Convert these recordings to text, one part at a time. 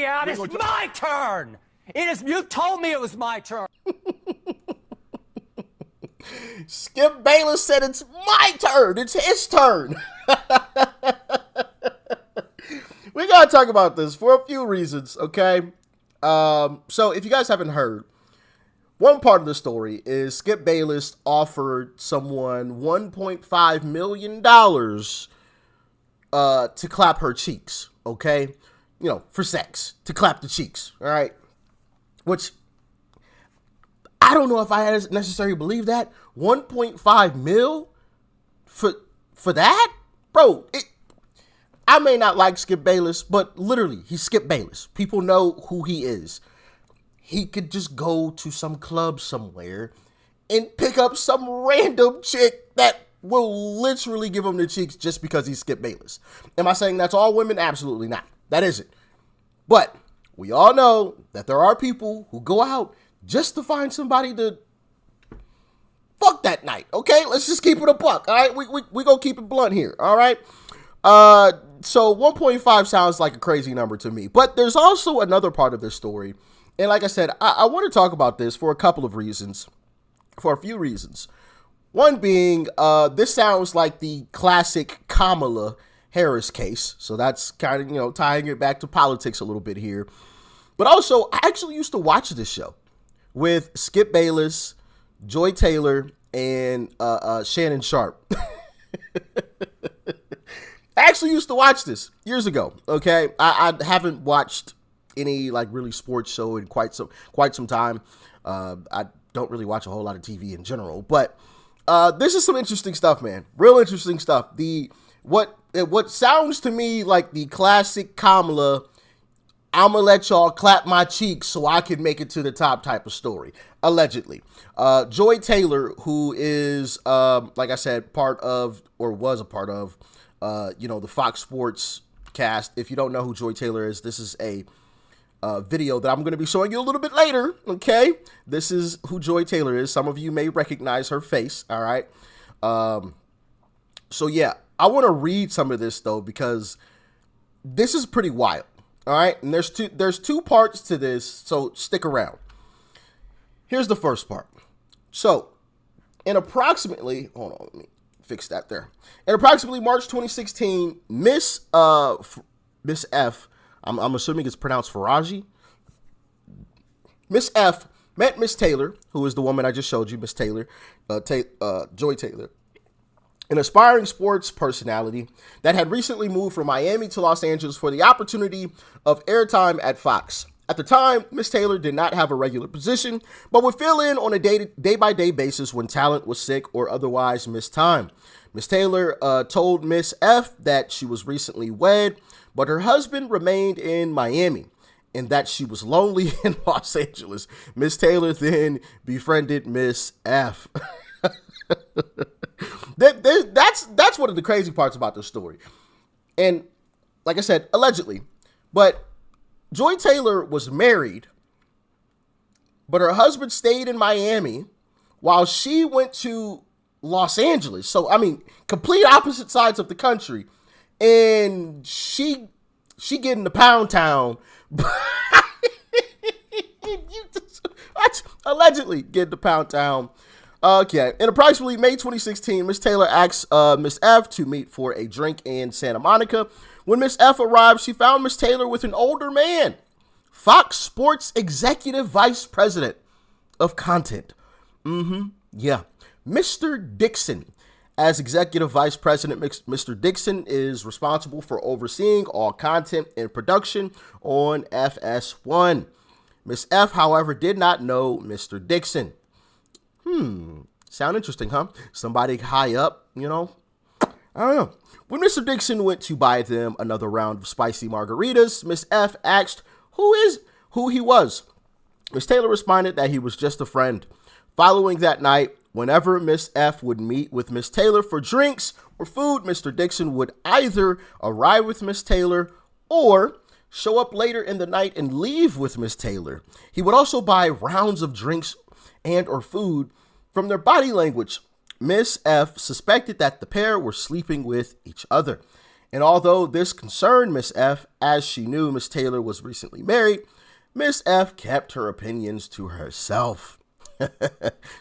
out. It's my turn. It is. You told me it was my turn. Skip Bayless said it's my turn. It's his turn. We gotta talk about this for a few reasons, okay? So if you guys haven't heard, one part of the story is Skip Bayless offered someone $1.5 million to clap her cheeks, okay? You know, for sex, to clap the cheeks, all right? Which, I don't know if I necessarily believe that. 1.5 mil for that? Bro, I may not like Skip Bayless, but literally, he's Skip Bayless. People know who he is. He could just go to some club somewhere and pick up some random chick that will literally give him the cheeks just because he's Skip Bayless. Am I saying that's all women? Absolutely not. That isn't. But we all know that there are people who go out just to find somebody to fuck that night. Okay, let's just keep it a buck. All right, we gonna keep it blunt here. All right. So 1.5 sounds like a crazy number to me, but there's also another part of this story. And like I said, I want to talk about this for a couple of reasons, for a few reasons. One being, this sounds like the classic Kamala Harris case. So that's kind of, you know, tying it back to politics a little bit here. But also, I actually used to watch this show with Skip Bayless, Joy Taylor, and Shannon Sharp. I actually used to watch this years ago, okay? I haven't watched any like really sports show in quite some time. I don't really watch a whole lot of TV in general, but this is some interesting stuff, man. Real interesting stuff. What sounds to me like the classic Kamala, I'ma let y'all clap my cheeks so I can make it to the top type of story, allegedly. Joy Taylor, who is, like I said, was a part of, the Fox Sports cast. If you don't know who Joy Taylor is, this is a video that I'm going to be showing you a little bit later, okay? This is who Joy Taylor is. Some of you may recognize her face, all right? So, yeah, I want to read some of this, though, because this is pretty wild, all right? And there's two parts to this, so stick around. Here's the first part. So, hold on, let me fix that there. In approximately March 2016, Miss F, I'm assuming it's pronounced Faraji. Miss F met Miss Taylor, who is the woman I just showed you, Miss Taylor, Joy Taylor, an aspiring sports personality that had recently moved from Miami to Los Angeles for the opportunity of airtime at Fox. At the time, Miss Taylor did not have a regular position, but would fill in on a day-by-day basis when talent was sick or otherwise missed time. Miss Taylor told Miss F that she was recently wed, but her husband remained in Miami and that she was lonely in Los Angeles. Miss Taylor then befriended Miss F. That's one of the crazy parts about this story. And like I said, allegedly, but Joy Taylor was married, but her husband stayed in Miami while she went to Los Angeles. So, I mean, complete opposite sides of the country. And she getting to Pound Town. Allegedly getting to Pound Town. Okay. In approximately May 2016, Miss Taylor asked Miss F to meet for a drink in Santa Monica. When Miss F arrived, she found Miss Taylor with an older man, Fox Sports Executive Vice President of Content. Yeah. Mr. Dixon. As Executive Vice President, Mr. Dixon is responsible for overseeing all content and production on FS1. Miss F, however, did not know Mr. Dixon. Sound interesting, huh? Somebody high up, you know? I don't know. When Mr. Dixon went to buy them another round of spicy margaritas, Miss F asked who he was. Miss Taylor responded that he was just a friend. Following that night, whenever Miss F would meet with Miss Taylor for drinks or food, Mr. Dixon would either arrive with Miss Taylor or show up later in the night and leave with Miss Taylor. He would also buy rounds of drinks and or food. From their body language, Miss F suspected that the pair were sleeping with each other. And although this concerned Miss F, as she knew Miss Taylor was recently married, Miss F kept her opinions to herself.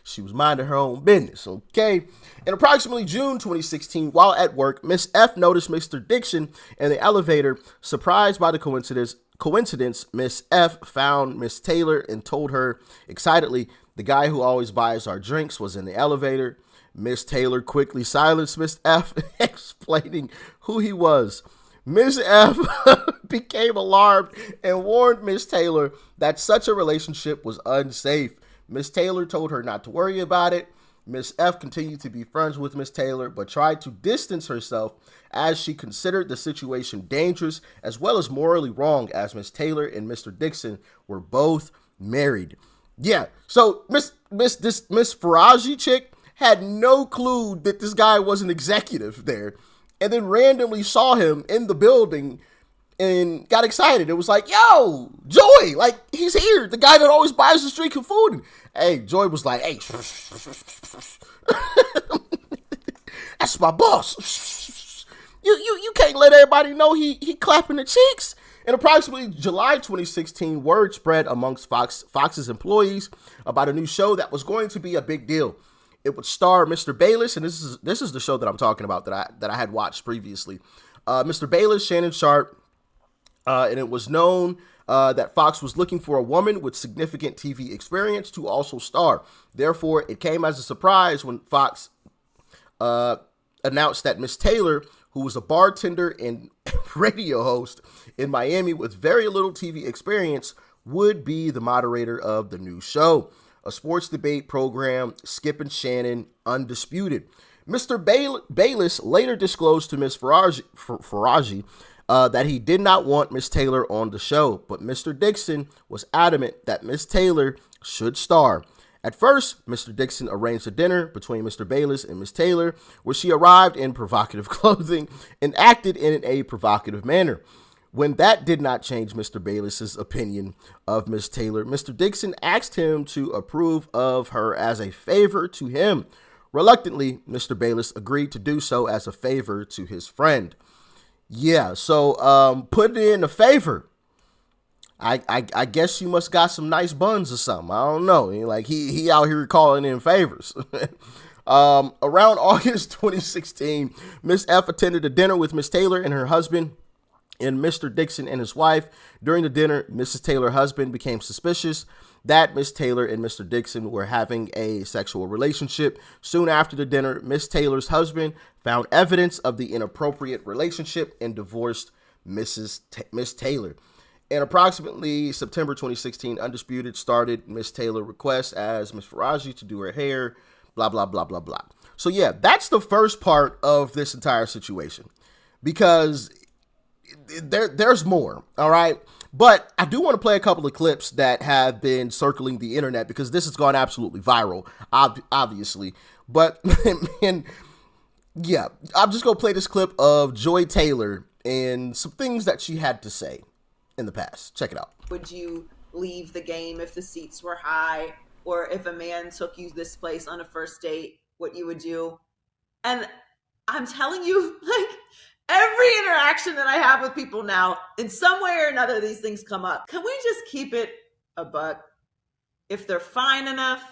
She was minding her own business, okay? In approximately June 2016, while at work, Miss F noticed Mr. Dixon in the elevator. Surprised by the coincidence, Miss F found Miss Taylor and told her excitedly, "The guy who always buys our drinks was in the elevator." Miss Taylor quickly silenced Miss F, explaining who he was. Miss F became alarmed and warned Miss Taylor that such a relationship was unsafe. Miss Taylor told her not to worry about it. Miss F continued to be friends with Miss Taylor, but tried to distance herself as she considered the situation dangerous as well as morally wrong, as Miss Taylor and Mr. Dixon were both married. Yeah, so Miss Faraji chick had no clue that this guy was an executive there, and then randomly saw him in the building and got excited. It was like, yo, Joy, like, he's here. The guy that always buys us drinking food. And, hey, Joy was like, hey, that's my boss. You can't let everybody know he clapping the cheeks. In approximately July 2016, word spread amongst Fox's employees about a new show that was going to be a big deal. It would star Mr. Bayless, and this is the show that I'm talking about that I had watched previously. Mr. Bayless, Shannon Sharp, and it was known that Fox was looking for a woman with significant TV experience to also star. Therefore, it came as a surprise when Fox announced that Miss Taylor, who was a bartender and radio host in Miami with very little TV experience, would be the moderator of the new show, a sports debate program, Skip and Shannon Undisputed. Mr. Bayless later disclosed to Miss Faraji that he did not want Miss Taylor on the show, but Mr. Dixon was adamant that Miss Taylor should star. At first, Mr. Dixon arranged a dinner between Mr. Bayless and Miss Taylor, where she arrived in provocative clothing and acted in a provocative manner. When that did not change Mr. Bayless's opinion of Miss Taylor, Mr. Dixon asked him to approve of her as a favor to him. Reluctantly, Mr. Bayless agreed to do so as a favor to his friend. Yeah, so put it in a favor. I guess you must got some nice buns or something. I don't know. Like he out here calling in favors. Around August 2016, Miss F attended a dinner with Miss Taylor and her husband and Mr. Dixon and his wife. During the dinner, Mrs. Taylor's husband became suspicious that Miss Taylor and Mr. Dixon were having a sexual relationship. Soon after the dinner, Miss Taylor's husband found evidence of the inappropriate relationship and divorced Miss Taylor. In approximately September 2016, Undisputed started Miss Taylor requests as Miss Faraji to do her hair, blah, blah, blah, blah, blah. So yeah, that's the first part of this entire situation, because there's more, all right? But I do want to play a couple of clips that have been circling the internet, because this has gone absolutely viral, obviously. But, and yeah, I'm just going to play this clip of Joy Taylor and some things that she had to say in the past. Check it out. Would you leave the game if the seats were high, or if a man took you this place on a first date, what you would do? And I'm telling you, like, every interaction that I have with people now, in some way or another, these things come up. Can we just keep it a buck? If they're fine enough,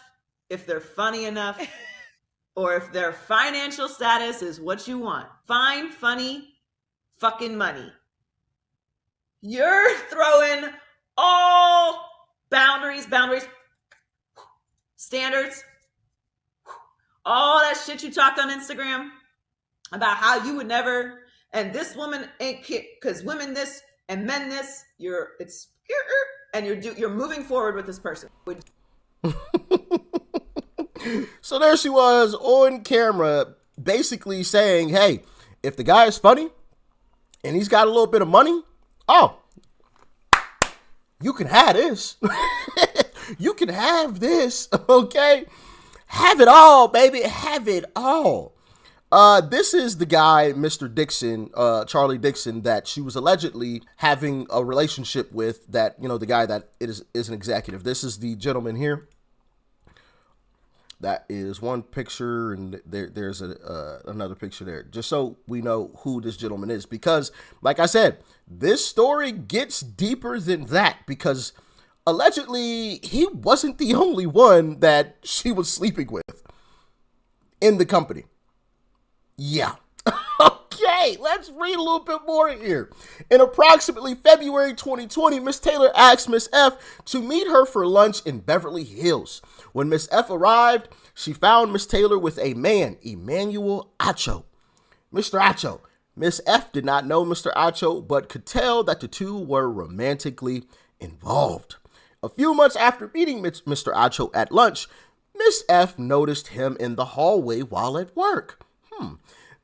if they're funny enough, or if their financial status is what you want, fine, funny, fucking money, you're throwing all boundaries, standards, all that shit you talked on Instagram about how you would never, and this woman ain't because women this and men this, you're moving forward with this person. So there she was on camera, basically saying, hey, if the guy is funny and he's got a little bit of money, oh, you can have this. You can have this, okay? Have it all, baby. Have it all. This is the guy, Mr. Dixon, Charlie Dixon, that she was allegedly having a relationship with, that, you know, the guy that is an executive. This is the gentleman here That is one picture, and there's another picture there, just so we know who this gentleman is. Because, like I said, this story gets deeper than that, because allegedly he wasn't the only one that she was sleeping with in the company. Yeah. Okay, let's read a little bit more here. In approximately February 2020, Miss Taylor asked Miss F to meet her for lunch in Beverly Hills. When Miss F arrived, she found Miss Taylor with a man, Emmanuel Acho. Mr. Acho. Miss F did not know Mr. Acho, but could tell that the two were romantically involved. A few months after meeting Mr. Acho at lunch, Miss F noticed him in the hallway while at work.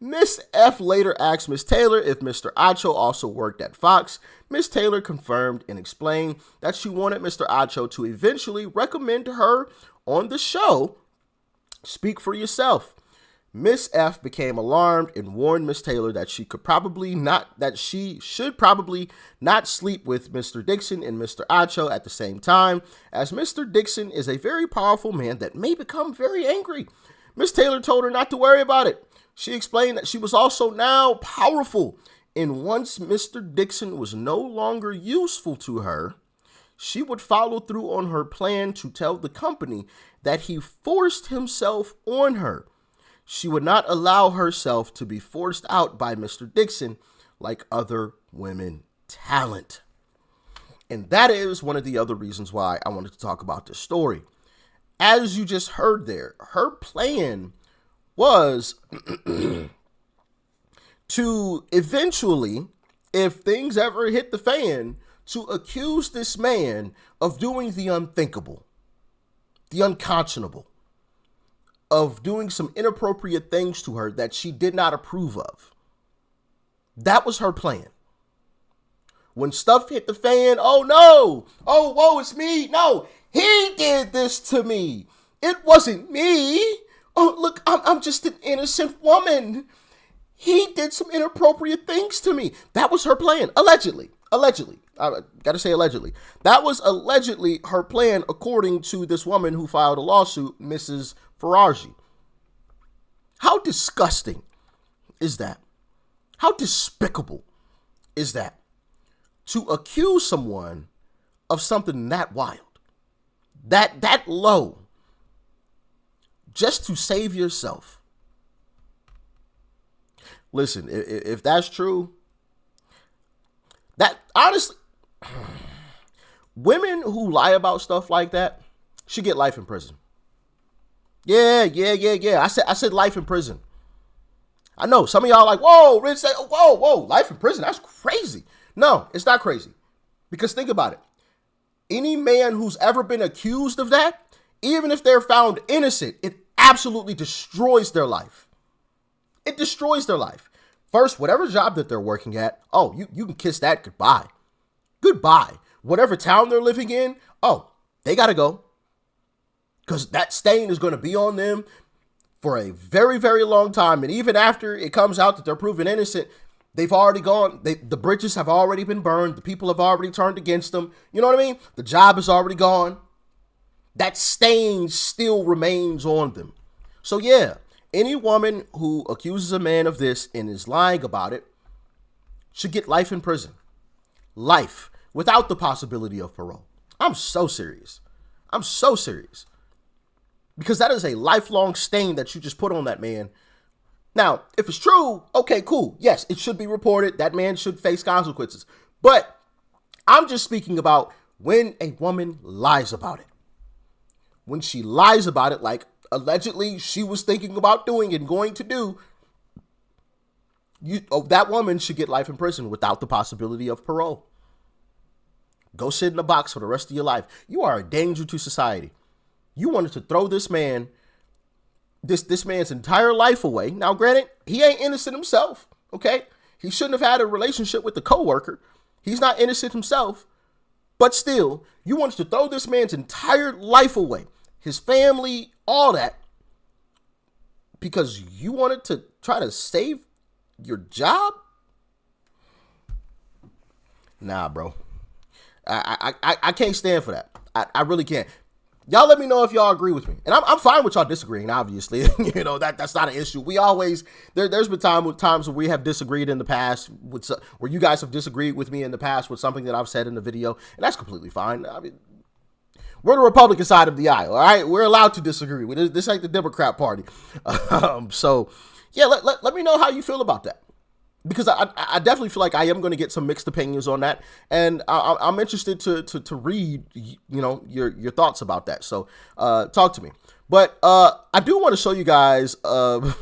Miss F later asked Miss Taylor if Mr. Acho also worked at Fox. Miss Taylor confirmed and explained that she wanted Mr. Acho to eventually recommend her on the show Speak for Yourself. Miss F became alarmed and warned Miss Taylor that she should probably not sleep with Mr. Dixon and Mr. Acho at the same time, as Mr. Dixon is a very powerful man that may become very angry. Miss Taylor told her not to worry about it. She explained that she was also now powerful, and once Mr. Dixon was no longer useful to her, she would follow through on her plan to tell the company that he forced himself on her. She would not allow herself to be forced out by Mr. Dixon like other women talent. And that is one of the other reasons why I wanted to talk about this story. As you just heard there, her plan was to eventually, if things ever hit the fan, to accuse this man of doing the unthinkable, the unconscionable, of doing some inappropriate things to her that she did not approve of. That was her plan. When stuff hit the fan, oh no, oh whoa, it's me. No, he did this to me. It wasn't me. Oh, look, I'm just an innocent woman. He did some inappropriate things to me. That was her plan, allegedly. Allegedly. I gotta say allegedly. That was allegedly her plan, according to this woman who filed a lawsuit, Mrs. Faragi. How disgusting is that? How despicable is that? To accuse someone of something that wild, that low, just to save yourself. Listen, if that's true, that honestly, women who lie about stuff like that should get life in prison. Yeah. I said life in prison. I know some of y'all like, whoa, Rich said, whoa, life in prison. That's crazy. No, it's not crazy. Because think about it. Any man who's ever been accused of that, even if they're found innocent, it absolutely destroys their life. It destroys their life. First, whatever job that they're working at, oh, you can kiss that goodbye. Goodbye. Whatever town they're living in, oh, they got to go. Because that stain is going to be on them for a very, very long time. And even after it comes out that they're proven innocent, they've already gone. The bridges have already been burned. The people have already turned against them. You know what I mean? The job is already gone. That stain still remains on them. So yeah, any woman who accuses a man of this and is lying about it should get life in prison. Life, without the possibility of parole. I'm so serious. I'm so serious. Because that is a lifelong stain that you just put on that man. Now, if it's true, okay, cool. Yes, it should be reported. That man should face consequences. But I'm just speaking about when a woman lies about it. When she lies about it, like allegedly she was thinking about doing and going to do, that woman should get life in prison without the possibility of parole. Go sit in a box for the rest of your life. You are a danger to society. You wanted to throw this man, this man's entire life away. Now, granted, he ain't innocent himself, okay? He shouldn't have had a relationship with the coworker. He's not innocent himself. But still, you wanted to throw this man's entire life away, his family, all that, because you wanted to try to save your job? Nah, bro. I can't stand for that. I really can't. Y'all let me know if y'all agree with me. And I'm fine with y'all disagreeing, obviously. You know, that's not an issue. We always, there's been times where we have disagreed in the past, where you guys have disagreed with me in the past with something that I've said in the video, and that's completely fine. I mean, we're the Republican side of the aisle, all right? We're allowed to disagree. This ain't the Democrat Party. So, yeah, let me know how you feel about that. Because I definitely feel like I am going to get some mixed opinions on that, and I'm interested to read, you know, your thoughts about that. So talk to me. But I do want to show you guys, oh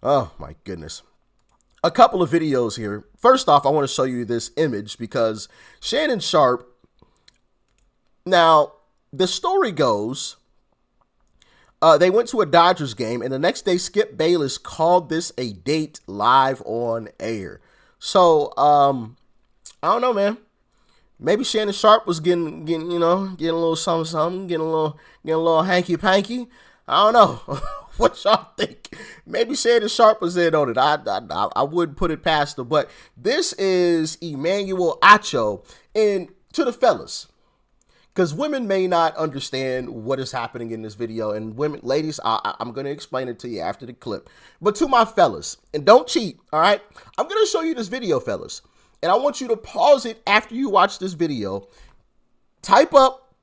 my goodness, a couple of videos here. First off, I want to show you this image because Shannon Sharpe. Now the story goes, they went to a Dodgers game, and the next day, Skip Bayless called this a date live on air. So, I don't know, man. Maybe Shannon Sharpe was getting a little something, getting a little hanky panky. I don't know. What y'all think? Maybe Shannon Sharpe was in on it. I wouldn't put it past her. But this is Emmanuel Acho, and to the fellas, because women may not understand what is happening in this video. And women, ladies, I'm going to explain it to you after the clip. But to my fellas, and don't cheat, all right? I'm going to show you this video, fellas. And I want you to pause it after you watch this video. Type up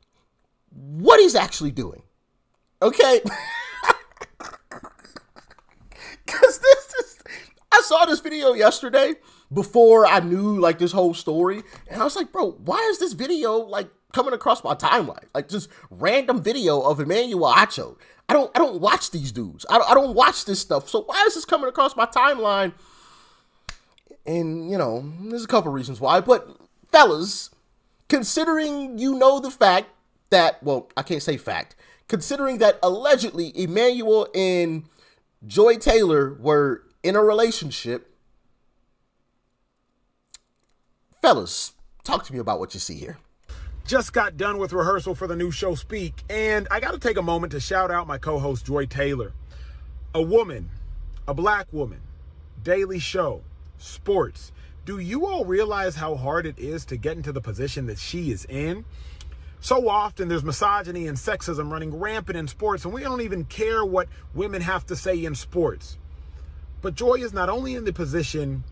what he's actually doing. Okay? Because I saw this video yesterday before I knew, like, this whole story. And I was like, bro, why is this video, like, coming across my timeline? Like, just random video of Emmanuel Acho. I don't watch these dudes. I don't watch this stuff. So why is this coming across my timeline? And, you know, there's a couple reasons why. But, fellas, considering you know the fact that, well, I can't say fact. Considering that allegedly Emmanuel and Joy Taylor were in a relationship, fellas, talk to me about what you see here. Just got done with rehearsal for the new show Speak, and I got to take a moment to shout out my co-host Joy Taylor. A woman, a black woman, daily show, sports. Do you all realize how hard it is to get into the position that she is in? So often there's misogyny and sexism running rampant in sports, and we don't even care what women have to say in sports. But Joy is not only in the position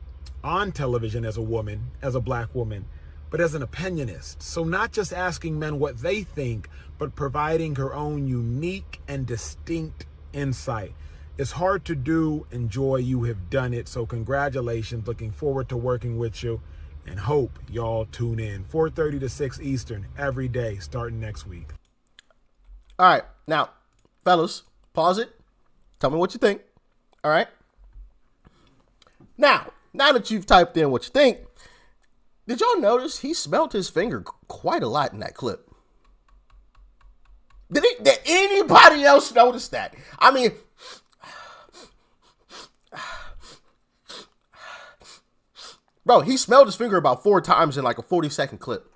on television as a woman, as a black woman, but as an opinionist. So not just asking men what they think, but providing her own unique and distinct insight. It's hard to do, and Joy, you have done it. So congratulations. Looking forward to working with you, and hope y'all tune in 4:30 to 6 Eastern every day starting next week. All right. Now, fellas, pause it. Tell me what you think. All right. Now that you've typed in what you think, did y'all notice he smelled his finger quite a lot in that clip? Did anybody else notice that? I mean, bro, he smelled his finger about 4 times in like a 40-second clip.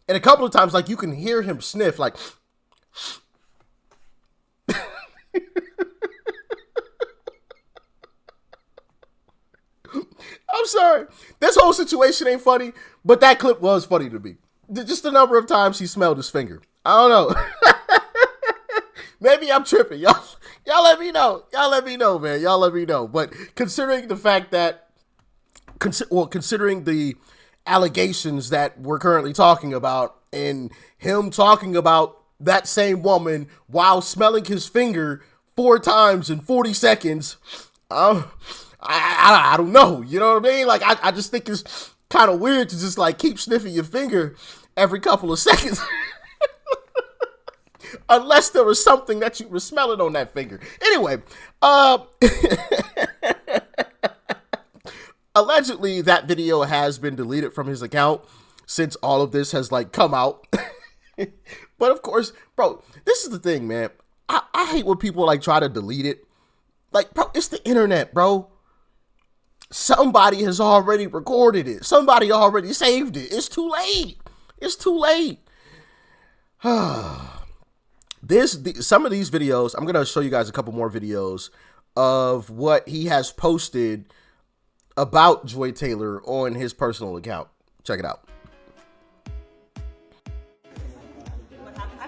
And a couple of times, like, you can hear him sniff, like, I'm sorry. This whole situation ain't funny, but that clip was funny to me. Just the number of times he smelled his finger. I don't know. Maybe I'm tripping. Y'all let me know. Y'all let me know, man. Y'all let me know. But considering the fact that, considering the allegations that we're currently talking about, and him talking about that same woman while smelling his finger 4 times in 40 seconds, I don't know. You know what I mean? Like, I just think it's kind of weird to just, like, keep sniffing your finger every couple of seconds. Unless there was something that you were smelling on that finger. Anyway, allegedly that video has been deleted from his account since all of this has, like, come out. But of course, bro, this is the thing, man. I hate when people, like, try to delete it. Like, bro, it's the internet, bro. Somebody has already recorded it. Somebody already saved it. It's too late. It's too late. Some of these videos, I'm going to show you guys a couple more videos of what he has posted about Joy Taylor on his personal account. Check it out. What happened?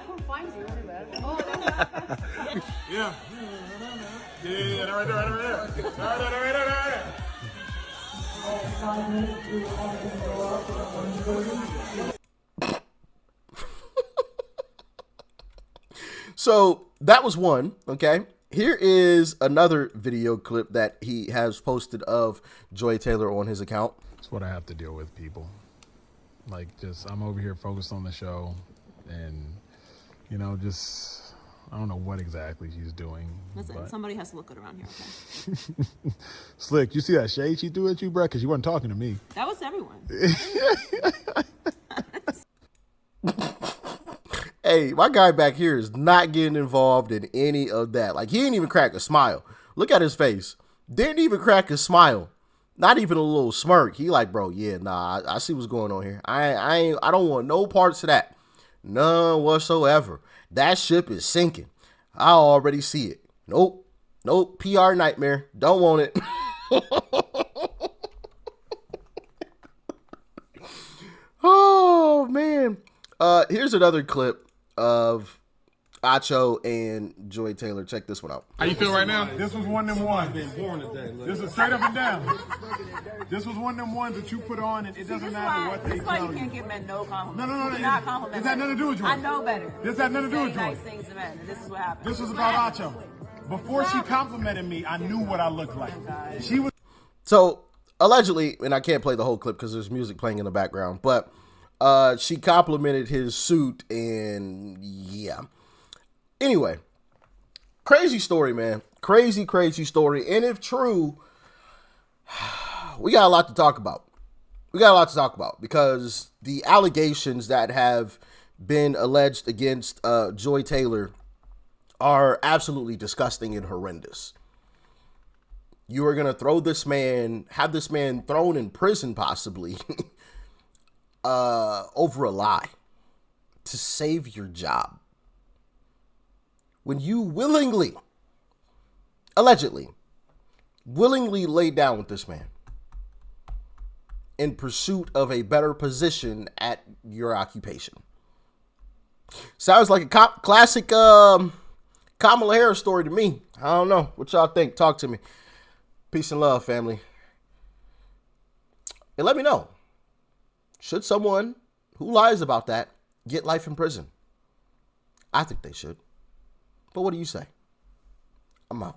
Yeah. Yeah, right there. So that was one, okay? Here is another video clip that he has posted of Joy Taylor on his account. That's what I have to deal with, people. Like, just, I'm over here focused on the show, and, you know, just, I don't know what exactly she's doing. Listen, somebody has to look good around here, okay? Slick, you see that shade she threw at you, bro? Because you weren't talking to me. That was everyone. Hey, my guy back here is not getting involved in any of that. Like, he didn't even crack a smile. Look at his face. Didn't even crack a smile. Not even a little smirk. He like, bro, yeah, nah, I see what's going on here. I don't want no parts of that. None whatsoever. That ship is sinking. I already see it. Nope. PR nightmare. Don't want it. Oh, man. Here's another clip of Acho and Joy Taylor. Check this one out. How you feel right now? This was one of them ones. This is straight up and down. This was one of them ones that you put on, and it doesn't matter what they tell you. That's why you can't give men no compliments. No. Do not compliment. This had nothing to do with Joy. I know better. This had nothing to do with Joy. Nice things to men, and this is what happened. This was about Acho. Before she complimented me, I knew what I looked like. She was. So, allegedly, and I can't play the whole clip because there's music playing in the background, but she complimented his suit, and yeah. Anyway, crazy story, man. Crazy story. And if true, we got a lot to talk about. Because the allegations that have been alleged against Joy Taylor are absolutely disgusting and horrendous. You are going to have this man thrown in prison possibly over a lie to save your job. When you allegedly laid down with this man in pursuit of a better position at your occupation. Sounds like a classic Kamala Harris story to me. I don't know. What y'all think? Talk to me. Peace and love, family. And let me know. Should someone who lies about that get life in prison? I think they should. But what do you say? I'm out.